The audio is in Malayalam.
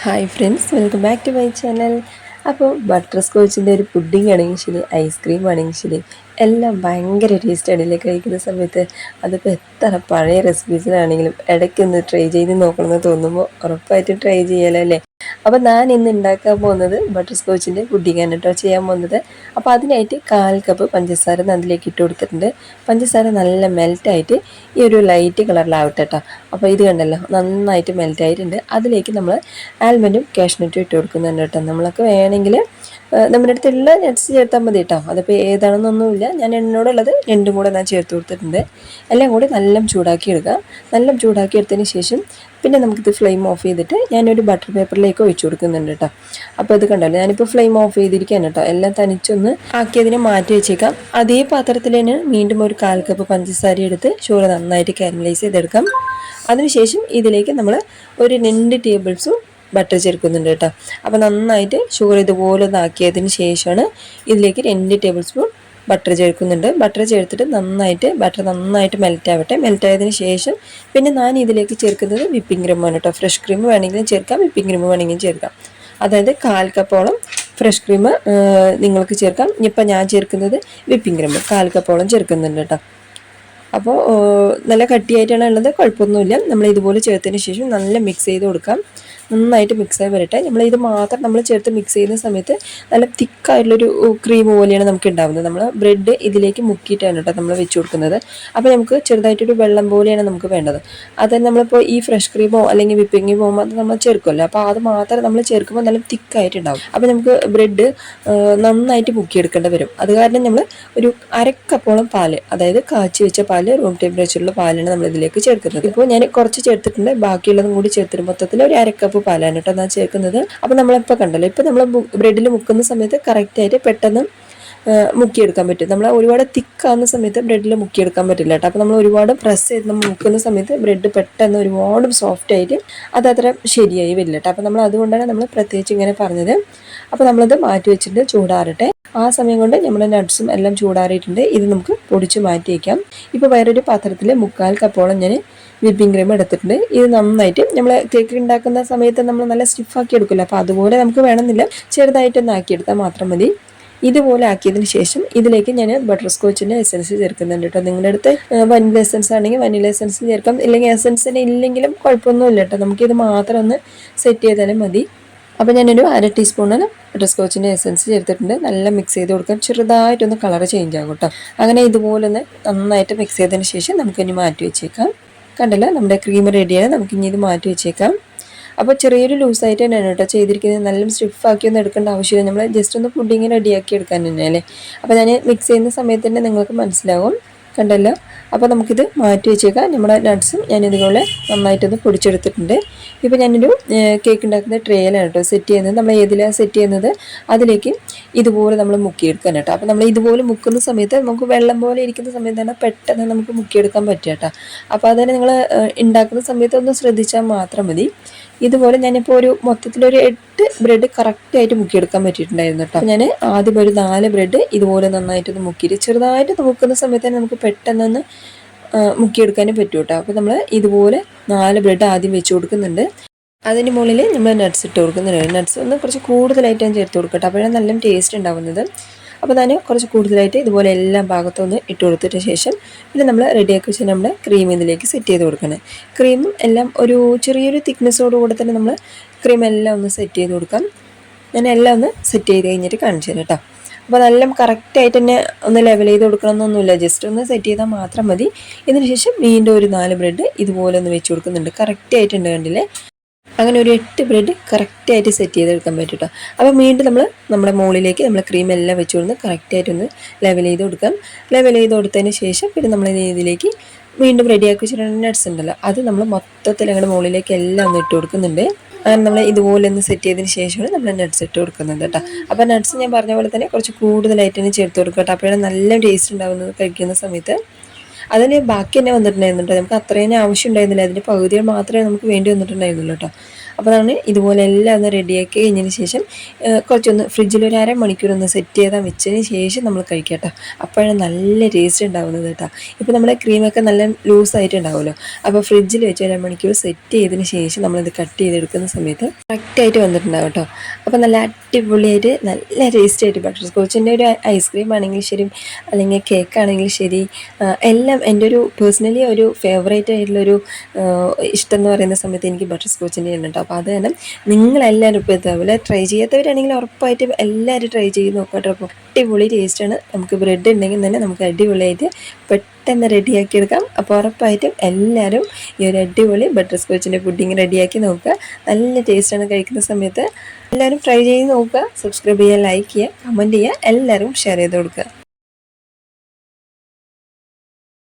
Hi friends, welcome back to my channel. അപ്പോൾ ബട്ടർ സ്കോച്ചിൻ്റെ ഒരു പുഡിംഗ് ആണെങ്കിൽ ശരി, ഐസ്ക്രീം ആണെങ്കിൽ ശരി, എല്ലാം ഭയങ്കര ടേസ്റ്റാണ് ഇതിൽ കഴിക്കുന്ന സമയത്ത്. അതിപ്പോൾ എത്ര പഴയ റെസിപ്പീസിലാണെങ്കിലും ഇടയ്ക്കൊന്ന് ട്രൈ ചെയ്ത് നോക്കണമെന്ന് തോന്നുമ്പോൾ ഉറപ്പായിട്ടും ട്രൈ ചെയ്യാലോ അല്ലേ. അപ്പോൾ ഞാൻ ഇന്ന് ഉണ്ടാക്കാൻ പോകുന്നത് ബട്ടർ സ്കോച്ചിൻ്റെ പുഡിംഗാണ് കേട്ടോ ചെയ്യാൻ പോകുന്നത്. അപ്പോൾ അതിനായിട്ട് 1/4 കപ്പ് പഞ്ചസാര അതിലേക്ക് ഇട്ട് കൊടുത്തിട്ടുണ്ട്. പഞ്ചസാര നല്ല മെൽറ്റായിട്ട് ഈ ഒരു ലൈറ്റ് കളറിലാവട്ടെ കേട്ടോ. അപ്പോൾ ഇത് കണ്ടല്ലോ, നന്നായിട്ട് മെൽറ്റായിട്ടുണ്ട്. അതിലേക്ക് നമ്മൾ ആൽമൻഡും കാഷ്നട്ടും ഇട്ട് കൊടുക്കുന്നുണ്ട് കേട്ടോ. നമ്മളൊക്കെ വേണമെങ്കിൽ നമ്മുടെ അടുത്തുള്ള നട്ട്സ് ചേർത്താൽ മതി കേട്ടോ. അതിപ്പോൾ ഏതാണെന്നൊന്നുമില്ല, ഞാൻ എന്നോടുള്ളത് രണ്ടും കൂടെ ഞാൻ ചേർത്ത് കൊടുത്തിട്ടുണ്ട്. എല്ലാം കൂടി നല്ല ചൂടാക്കി എടുക്കുക. നല്ല ചൂടാക്കി എടുത്തതിന് ശേഷം പിന്നെ നമുക്കിത് ഫ്ലെയിം ഓഫ് ചെയ്തിട്ട് ഞാനൊരു ബട്ടർ പേപ്പറിലേക്ക് ഒഴിച്ചു കൊടുക്കുന്നുണ്ട് കേട്ടോ. അപ്പോൾ ഇത് കണ്ടല്ലോ, ഞാനിപ്പോൾ ഫ്ലെയിം ഓഫ് ചെയ്തിരിക്കുകയാണ് കേട്ടോ. എല്ലാം തനിച്ചൊന്ന് ആക്കിയതിനെ മാറ്റി വെച്ചേക്കാം. അതേ പാത്രത്തിൽ തന്നെ വീണ്ടും ഒരു 1/4 കപ്പ് പഞ്ചസാര എടുത്ത് ഷുഗർ നന്നായിട്ട് കാരമലൈസ് ചെയ്തെടുക്കാം. അതിനുശേഷം ഇതിലേക്ക് നമ്മൾ ഒരു 2 ടേബിൾ സ്പൂൺ ബട്ടർ ചേർക്കുന്നുണ്ട് കേട്ടോ. അപ്പോൾ നന്നായിട്ട് ഷുഗർ ഇതുപോലെ ഒന്നാക്കിയതിന് ശേഷമാണ് ഇതിലേക്ക് 2 ടേബിൾ സ്പൂൺ ബട്ടർ ചേർക്കുന്നുണ്ട്. ബട്ടർ ചേർത്തിട്ട് ബട്ടർ നന്നായിട്ട് മെൽറ്റ് ആവട്ടെ. മെൽറ്റ് ആയതിനു ശേഷം പിന്നെ ഞാൻ ഇതിലേക്ക് ചേർക്കുന്നത് വിപ്പിംഗ് ക്രീമാണ് കേട്ടോ. ഫ്രഷ് ക്രീം വേണമെങ്കിലും ചേർക്കാം, വിപ്പിംഗ് ക്രീം വേണമെങ്കിലും ചേർക്കാം. അതായത് 1/4 കപ്പോളം ഫ്രഷ് ക്രീം നിങ്ങൾക്ക് ചേർക്കാം. ഇനിയിപ്പോൾ ഞാൻ ചേർക്കുന്നത് വിപ്പിംഗ് ക്രീം 1/4 കപ്പോളം ചേർക്കുന്നുണ്ട് കേട്ടോ. അപ്പോൾ നല്ല കട്ടിയായിട്ടാണ് ഉള്ളത്, കുഴപ്പമൊന്നുമില്ല. നമ്മൾ ഇതുപോലെ ചേർത്തതിന് ശേഷം നല്ല മിക്സ് ചെയ്ത് കൊടുക്കാം. നന്നായിട്ട് മിക്സായി വരട്ടെ. ഇത് മാത്രം നമ്മൾ ചേർത്ത് മിക്സ് ചെയ്യുന്ന സമയത്ത് നല്ല തിക്കായിട്ടുള്ളൊരു ക്രീം പോലെയാണ് നമുക്ക് ഉണ്ടാകുന്നത്. നമ്മൾ ബ്രെഡ് ഇതിലേക്ക് മുക്കിയിട്ടാണ് കേട്ടോ നമ്മൾ വെച്ച് കൊടുക്കുന്നത്. അപ്പോൾ നമുക്ക് ചെറുതായിട്ടൊരു വെള്ളം പോലെയാണ് നമുക്ക് വേണ്ടത്. അത് നമ്മളിപ്പോൾ ഈ ഫ്രഷ് ക്രീമോ അല്ലെങ്കിൽ വിപ്പിംഗ് ക്രീമോ അത് നമ്മൾ ചേർക്കുമല്ലോ. അപ്പോൾ അത് മാത്രം നമ്മൾ ചേർക്കുമ്പോൾ നല്ല തിക്കായിട്ടുണ്ടാകും. അപ്പോൾ നമുക്ക് ബ്രെഡ് നന്നായിട്ട് മുക്കിയെടുക്കേണ്ടി വരും. അത് കാരണം നമ്മൾ ഒരു 1/2 കപ്പോളം പാല്, അതായത് കാച്ചി വെച്ച പാല്, റൂം ടെമ്പറേച്ചറിലുള്ള പാലാണ് നമ്മൾ ഇതിലേക്ക് ചേർക്കുന്നത്. ഇപ്പോൾ ഞാൻ കുറച്ച് ചേർത്തിട്ടുണ്ട്, ബാക്കിയുള്ളതും കൂടി ചേർത്തിട്ട് മൊത്തത്തിൽ ഒരു 1/2 കപ്പ് പാലാണ് കേട്ടോ ഞാൻ ചേർക്കുന്നത്. അപ്പോൾ നമ്മളിപ്പോൾ കണ്ടല്ലോ, ഇപ്പോൾ നമ്മൾ ബ്രെഡിൽ മുക്കുന്ന സമയത്ത് കറക്റ്റായിട്ട് പെട്ടെന്ന് മുക്കിയെടുക്കാൻ പറ്റും. നമ്മൾ ഒരുപാട് തിക്കാവുന്ന സമയത്ത് ബ്രെഡിൽ മുക്കിയെടുക്കാൻ പറ്റില്ല കേട്ടോ. അപ്പോൾ നമ്മൾ ഒരുപാട് പ്രസ് ചെയ്ത് നമ്മൾ മുക്കുന്ന സമയത്ത് ബ്രെഡ് പെട്ടെന്ന് ഒരുപാട് സോഫ്റ്റ് ആയിട്ട് അതത്ര ശരിയായി വരില്ല കേട്ടോ. അപ്പോൾ നമ്മൾ അതുകൊണ്ടാണ് നമ്മൾ പ്രത്യേകിച്ച് ഇങ്ങനെ പറഞ്ഞത്. അപ്പോൾ നമ്മളത് മാറ്റി വെച്ചിട്ട് ചൂടാറട്ടെ. ആ സമയം കൊണ്ട് നമ്മുടെ നട്ട്സും എല്ലാം ചൂടാറിയിട്ടുണ്ട്. ഇത് നമുക്ക് പൊടിച്ച് മാറ്റി വയ്ക്കാം. ഇപ്പോൾ വേറൊരു പാത്രത്തിൽ 1/4 കപ്പോളം ഞാൻ വിപ്പിംഗ് ക്രീം എടുത്തിട്ടുണ്ട്. ഇത് നന്നായിട്ട് നമ്മൾ കേക്ക് ഉണ്ടാക്കുന്ന സമയത്ത് നമ്മൾ നല്ല സ്റ്റിഫാക്കി എടുക്കില്ല. അപ്പോൾ അതുപോലെ നമുക്ക് വേണമെന്നില്ല, ചെറുതായിട്ടൊന്ന് ആക്കിയെടുത്താൽ മാത്രം മതി. ഇതുപോലെ ആക്കിയതിന് ശേഷം ഇതിലേക്ക് ഞാൻ ബട്ടർ സ്കോച്ചിൻ്റെ എസൻസ് ചേർക്കുന്നുണ്ട് കേട്ടോ. നിങ്ങളുടെ അടുത്ത് വനില എസൻസ് ആണെങ്കിൽ വനില എസൻസ് ചേർക്കാം, ഇല്ലെങ്കിൽ എസൻസിന് ഇല്ലെങ്കിലും കുഴപ്പമൊന്നുമില്ല കേട്ടോ. നമുക്കിത് മാത്രം ഒന്ന് സെറ്റ് ചെയ്താലും മതി. അപ്പോൾ ഞാനൊരു 1/2 ടീസ്പൂണിന് ബട്ടർ സ്കോച്ചിൻ്റെ എസൻസ് ചേർത്തിട്ടുണ്ട്. നല്ല മിക്സ് ചെയ്ത് കൊടുക്കാം. ചെറുതായിട്ടൊന്ന് കളർ ചേഞ്ച് ആകും കേട്ടോ. അങ്ങനെ ഇതുപോലെ ഒന്ന് നന്നായിട്ട് മിക്സ് ചെയ്തതിന് ശേഷം നമുക്കിനി മാറ്റി വെച്ചേക്കാം. കണ്ടല്ലോ, നമ്മുടെ ക്രീം റെഡിയാണ്. നമുക്കിനി ഇത് മാറ്റി വെച്ചേക്കാം. അപ്പോൾ ചെറിയൊരു ലൂസായിട്ട് തന്നെയാണ് കേട്ടോ ചെയ്തിരിക്കുന്നത്. നല്ല സ്റ്റിഫാക്കിയൊന്നും എടുക്കേണ്ട ആവശ്യമില്ല. നമ്മൾ ജസ്റ്റ് ഒന്ന് പുഡിങ് റെഡിയാക്കി എടുക്കാൻ തന്നെയല്ലേ. അപ്പോൾ ഞാൻ മിക്സ് ചെയ്യുന്ന സമയത്ത് തന്നെ നിങ്ങൾക്ക് മനസ്സിലാവും. കണ്ടല്ലോ, അപ്പോൾ നമുക്കിത് മാറ്റി വെച്ചേക്കാം. നമ്മുടെ നട്ട്സും ഞാനിതുപോലെ നന്നായിട്ടൊന്ന് പൊടിച്ചെടുത്തിട്ടുണ്ട്. ഇപ്പോൾ ഞാനൊരു കേക്ക് ഉണ്ടാക്കുന്ന ട്രേയിലാണ് കേട്ടോ സെറ്റ് ചെയ്യുന്നത്. നമ്മൾ ഏതിലാണ് സെറ്റ് ചെയ്യുന്നത് അതിലേക്ക് ഇതുപോലെ നമ്മൾ മുക്കിയെടുക്കാൻ കേട്ടോ. അപ്പോൾ നമ്മൾ ഇതുപോലെ മുക്കുന്ന സമയത്ത് നമുക്ക് വെള്ളം പോലെ ഇരിക്കുന്ന സമയത്ത് തന്നെ പെട്ടെന്ന് നമുക്ക് മുക്കിയെടുക്കാൻ പറ്റുക കേട്ടോ. അപ്പോൾ അതുതന്നെ നിങ്ങൾ ഉണ്ടാക്കുന്ന സമയത്ത് ഒന്ന് ശ്രദ്ധിച്ചാൽ മാത്രം മതി. ഇതുപോലെ ഞാനിപ്പോൾ ഒരു മൊത്തത്തിലൊരു 8 ബ്രെഡ് കറക്റ്റായിട്ട് മുക്കിയെടുക്കാൻ പറ്റിയിട്ടുണ്ടായിരുന്നു കേട്ടോ. ഞാൻ ആദ്യം ഒരു 4 ബ്രെഡ് ഇതുപോലെ നന്നായിട്ടൊന്ന് മുക്കിയിട്ട് ചെറുതായിട്ട് മുക്കുന്ന സമയത്ത് തന്നെ നമുക്ക് പെട്ടെന്നൊന്ന് മുക്കിയെടുക്കാനും പറ്റും കേട്ടോ. അപ്പോൾ നമ്മൾ ഇതുപോലെ 4 ബ്രെഡ് ആദ്യം വെച്ച് കൊടുക്കുന്നുണ്ട്. അതിന് മുകളിൽ നമ്മൾ നട്ട്സ് ഇട്ട് കൊടുക്കുന്നുണ്ട്. നട്ട്സ് ഒന്ന് കുറച്ച് കൂടുതലായിട്ടാണ് ചേർത്ത് കൊടുക്കട്ടെ, അപ്പോഴാണ് നല്ല ടേസ്റ്റ് ഉണ്ടാവുന്നത്. അപ്പോൾ ഞാൻ കുറച്ച് കൂടുതലായിട്ട് ഇതുപോലെ എല്ലാ ഭാഗത്തും ഒന്ന് ഇട്ട് കൊടുത്തിട്ട് ശേഷം പിന്നെ നമ്മൾ റെഡിയാക്കി വെച്ചാൽ നമ്മുടെ ക്രീം ഇതിലേക്ക് സെറ്റ് ചെയ്ത് കൊടുക്കണം. ക്രീമും എല്ലാം ഒരു ചെറിയൊരു തിക്നെസ്സോടുകൂടെ തന്നെ നമ്മൾ ക്രീം എല്ലാം ഒന്ന് സെറ്റ് ചെയ്ത് കൊടുക്കാം. ഞാൻ എല്ലാം ഒന്ന് സെറ്റ് ചെയ്ത് കഴിഞ്ഞിട്ട് കാണിച്ചു തരാം കേട്ടോ. അപ്പോൾ നല്ല കറക്റ്റായിട്ട് തന്നെ ഒന്ന് ലെവൽ ചെയ്ത് കൊടുക്കണമെന്നൊന്നുമില്ല, ജസ്റ്റ് ഒന്ന് സെറ്റ് ചെയ്താൽ മാത്രം മതി. ഇതിന് ശേഷം വീണ്ടും ഒരു 4 ബ്രെഡ് ഇതുപോലെ ഒന്ന് വെച്ച് കൊടുക്കുന്നുണ്ട്. കറക്റ്റായിട്ടുണ്ട് കണ്ടില്ലേ. അങ്ങനെ ഒരു 8 ബ്രെഡ് കറക്റ്റായിട്ട് സെറ്റ് ചെയ്തെടുക്കാൻ പറ്റും കേട്ടോ. അപ്പോൾ വീണ്ടും നമ്മുടെ മുകളിലേക്ക് നമ്മൾ ക്രീം എല്ലാം വെച്ച് കൊടുത്ത് കറക്റ്റായിട്ടൊന്ന് ലെവൽ ചെയ്ത് കൊടുക്കാം. ലെവൽ ചെയ്ത് കൊടുത്തതിന് ശേഷം പിന്നെ നമ്മൾ ഇതിലേക്ക് വീണ്ടും റെഡിയാക്കി വെച്ചിട്ടുള്ള നട്ട്സ് ഉണ്ടല്ലോ, അത് നമ്മൾ മൊത്തത്തിൽ ഞങ്ങളുടെ മുകളിലേക്ക് എല്ലാം ഒന്ന് ഇട്ട് കൊടുക്കുന്നുണ്ട്. അങ്ങനെ നമ്മൾ ഇതുപോലെ ഒന്ന് സെറ്റ് ചെയ്തതിന് ശേഷമാണ് നമ്മൾ നട്ട്സ് ഇട്ട് കൊടുക്കുന്നത് കേട്ടോ. അപ്പോൾ നട്ട്സ് ഞാൻ പറഞ്ഞ പോലെ തന്നെ കുറച്ച് കൂടുതലായിട്ട് തന്നെ ചേർത്ത് കൊടുക്കുക കേട്ടോ. അപ്പോഴാണ് നല്ല ടേസ്റ്റ് ഉണ്ടാകുന്നത് കഴിക്കുന്ന സമയത്ത്. അതിന് ബാക്കി തന്നെ വന്നിട്ടുണ്ടായിരുന്നു കേട്ടോ. നമുക്ക് അത്രയും ആവശ്യം ഉണ്ടായിരുന്നില്ല, അതിൻ്റെ പകുതികൾ മാത്രമേ നമുക്ക് വേണ്ടി വന്നിട്ടുണ്ടായിരുന്നുള്ളൂ കേട്ടോ. അപ്പോൾ നമ്മൾ ഇതുപോലെ എല്ലാം ഒന്ന് റെഡിയാക്കി കഴിഞ്ഞതിന് ശേഷം കുറച്ചൊന്ന് ഫ്രിഡ്ജിൽ ഒരു അരമണിക്കൂർ ഒന്ന് സെറ്റ് ചെയ്താൽ വെച്ചതിന് ശേഷം നമ്മൾ കഴിക്കാം കേട്ടോ. അപ്പോഴാണ് നല്ല ടേസ്റ്റ് ഉണ്ടാകുന്നത് കേട്ടോ. ഇപ്പോൾ നമ്മുടെ ക്രീമൊക്കെ നല്ല ലൂസായിട്ട് ഉണ്ടാവുമല്ലോ, അപ്പോൾ ഫ്രിഡ്ജിൽ വെച്ച് ഒരു മണിക്കൂർ സെറ്റ് ചെയ്തതിന് ശേഷം നമ്മളിത് കട്ട് ചെയ്തെടുക്കുന്ന സമയത്ത് കറക്റ്റായിട്ട് വന്നിട്ടുണ്ടാകും കേട്ടോ. അപ്പോൾ നല്ല അടിപൊളിയായിട്ട് നല്ല ടേസ്റ്റായിട്ട് ബട്ടർ സ്കോച്ചിൻ്റെ ഒരു ഐസ്ക്രീം ആണെങ്കിലും ശരി, അല്ലെങ്കിൽ കേക്ക് ആണെങ്കിലും ശരി, എല്ലാം എൻ്റെ ഒരു പേഴ്സണലി ഒരു ഫേവറേറ്റ് ആയിട്ടുള്ളൊരു ഇഷ്ടം എന്ന് പറയുന്ന സമയത്ത് എനിക്ക് ബട്ടർ സ്കോച്ചിൻ്റെ ആണ് കേട്ടോ. അപ്പോൾ അത് തന്നെ നിങ്ങളെല്ലാവരും ഇപ്പോൾ ഇതേപോലെ ട്രൈ ചെയ്യാത്തവരാണെങ്കിൽ ഉറപ്പായിട്ടും എല്ലാവരും ട്രൈ ചെയ്ത് നോക്കാം കേട്ടോ. അപ്പോൾ അടിപൊളി ടേസ്റ്റാണ്. നമുക്ക് ബ്രെഡ് ഉണ്ടെങ്കിൽ തന്നെ നമുക്ക് അടിപൊളിയായിട്ട് പെട്ടെന്ന് റെഡിയാക്കി എടുക്കാം. അപ്പോൾ ഉറപ്പായിട്ടും എല്ലാവരും ഈ ഒരു അടിപൊളി ബട്ടർ സ്കോച്ചിൻ്റെ പുഡിങ് റെഡിയാക്കി നോക്കുക. നല്ല ടേസ്റ്റാണ് കഴിക്കുന്ന സമയത്ത്. എല്ലാവരും ട്രൈ ചെയ്ത് നോക്കുക. സബ്സ്ക്രൈബ് ചെയ്യുക, ലൈക്ക് ചെയ്യുക, കമൻറ്റ് ചെയ്യുക, എല്ലാവരും ഷെയർ ചെയ്ത് കൊടുക്കുക.